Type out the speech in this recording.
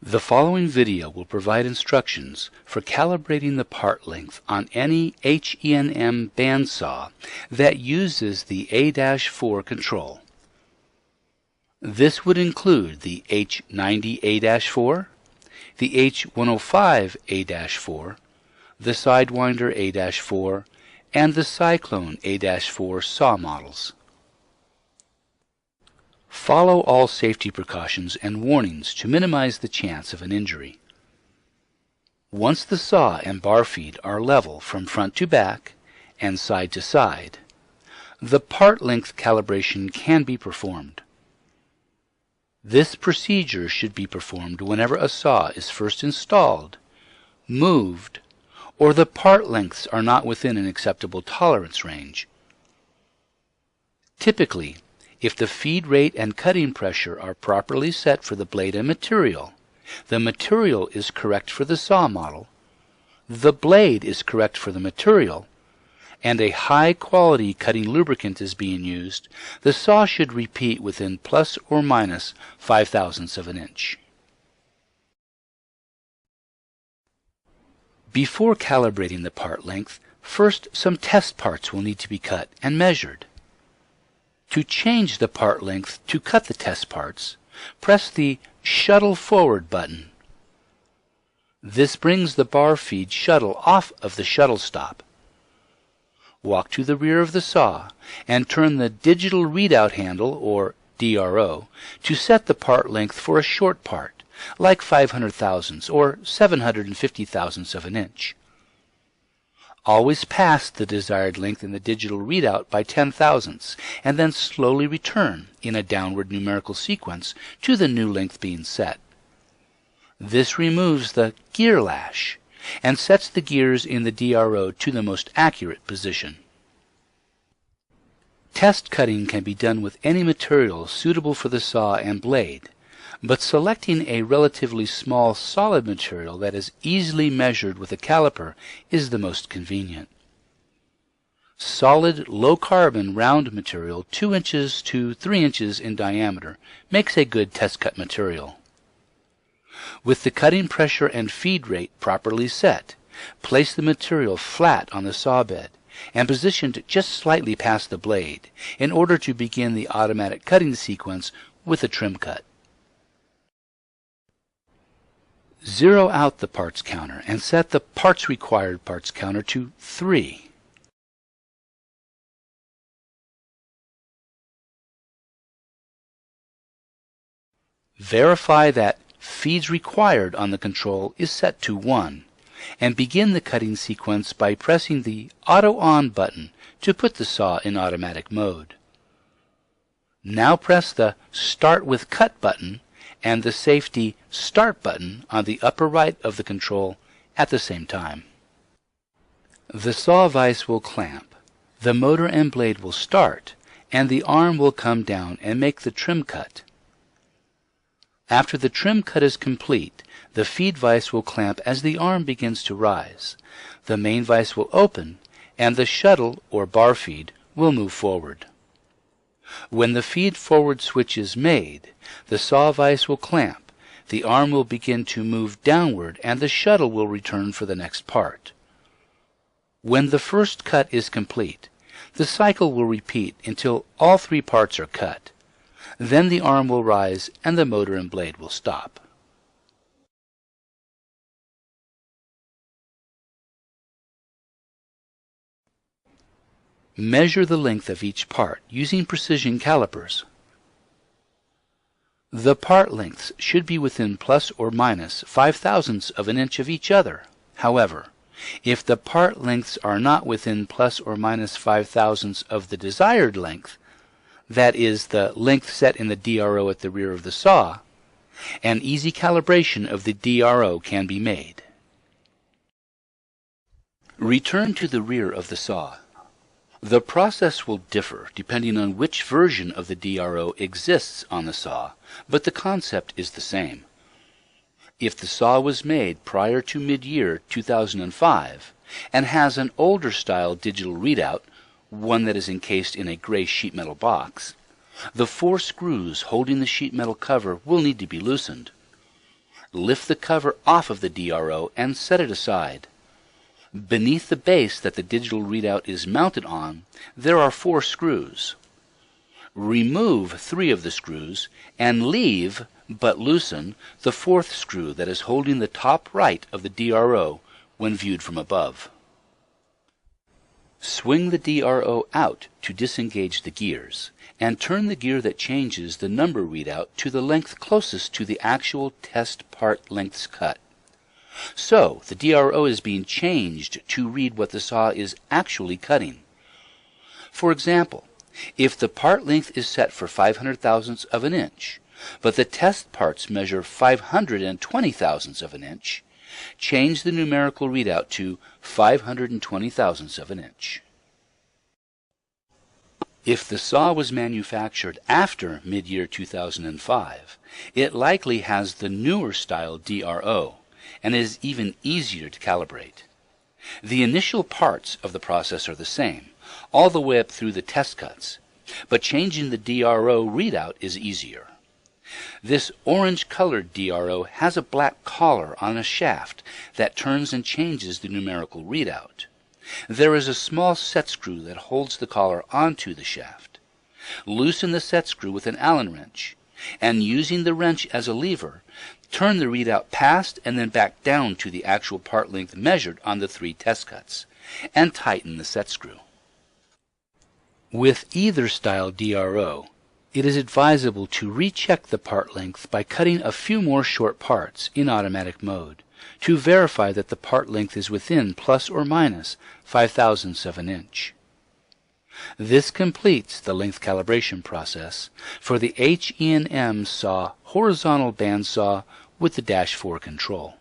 The following video will provide instructions for calibrating the part length on any HE&M bandsaw that uses the A-4 control. This would include the H90 A-4, the H105 A-4, the Sidewinder A-4, and the Cyclone A-4 saw models. Follow all safety precautions and warnings to minimize the chance of an injury. Once the saw and bar feed are level from front to back and side to side, the part length calibration can be performed. This procedure should be performed whenever a saw is first installed, moved, or the part lengths are not within an acceptable tolerance range. Typically, if the feed rate and cutting pressure are properly set for the blade and material, the material is correct for the saw model, the blade is correct for the material, and a high-quality cutting lubricant is being used, the saw should repeat within plus or minus 0.005 of an inch. Before calibrating the part length, first some test parts will need to be cut and measured. To change the part length to cut the test parts, press the Shuttle Forward button. This brings the bar feed shuttle off of the shuttle stop. Walk to the rear of the saw and turn the digital readout handle, or DRO, to set the part length for a short part, like 500 thousandths or 750 thousandths of an inch. Always pass the desired length in the digital readout by 10 thousandths, and then slowly return in a downward numerical sequence to the new length being set. This removes the gear lash and sets the gears in the DRO to the most accurate position. Test cutting can be done with any material suitable for the saw and blade, but selecting a relatively small solid material that is easily measured with a caliper is the most convenient. Solid, low-carbon round material 2 inches to 3 inches in diameter makes a good test cut material. With the cutting pressure and feed rate properly set, place the material flat on the saw bed and positioned just slightly past the blade in order to begin the automatic cutting sequence with a trim cut. Zero out the parts counter and set the parts required parts counter to 3. Verify that feeds required on the control is set to 1, and begin the cutting sequence by pressing the Auto On button to put the saw in automatic mode. Now press the Start with Cut button and the safety Start button on the upper right of the control at the same time. The saw vise will clamp, the motor and blade will start, and the arm will come down and make the trim cut. After the trim cut is complete, the feed vise will clamp as the arm begins to rise. The main vise will open, and the shuttle or bar feed will move forward. When the feed forward switch is made, the saw vise will clamp, the arm will begin to move downward, and the shuttle will return for the next part. When the first cut is complete, the cycle will repeat until all 3 parts are cut. Then the arm will rise and the motor and blade will stop. Measure the length of each part using precision calipers. The part lengths should be within plus or minus 0.005 of an inch of each other. However, if the part lengths are not within plus or minus 0.005 of the desired length, that is, the length set in the DRO at the rear of the saw, an easy calibration of the DRO can be made. Return to the rear of the saw. The process will differ depending on which version of the DRO exists on the saw, but the concept is the same. If the saw was made prior to mid-year 2005 and has an older style digital readout, one that is encased in a gray sheet metal box, the 4 screws holding the sheet metal cover will need to be loosened. Lift the cover off of the DRO and set it aside. Beneath the base that the digital readout is mounted on, there are 4 screws. Remove 3 of the screws and leave, but loosen, the 4th screw that is holding the top right of the DRO when viewed from above. Swing the DRO out to disengage the gears, and turn the gear that changes the number readout to the length closest to the actual test part lengths cut. So, the DRO is being changed to read what the saw is actually cutting. For example, if the part length is set for 500 thousandths of an inch, but the test parts measure 520 thousandths of an inch, change the numerical readout to 520 thousandths of an inch. If the saw was manufactured after mid-year 2005, it likely has the newer style DRO and is even easier to calibrate. The initial parts of the process are the same, all the way up through the test cuts, but changing the DRO readout is easier. This orange-colored DRO has a black collar on a shaft that turns and changes the numerical readout. There is a small set screw that holds the collar onto the shaft. Loosen the set screw with an Allen wrench, and using the wrench as a lever, turn the readout past and then back down to the actual part length measured on the 3 test cuts, and tighten the set screw. With either style DRO, it is advisable to recheck the part length by cutting a few more short parts in automatic mode to verify that the part length is within plus or minus 5 thousandths of an inch. This completes the length calibration process for the HE&M Saw Horizontal Bandsaw with the -4 control.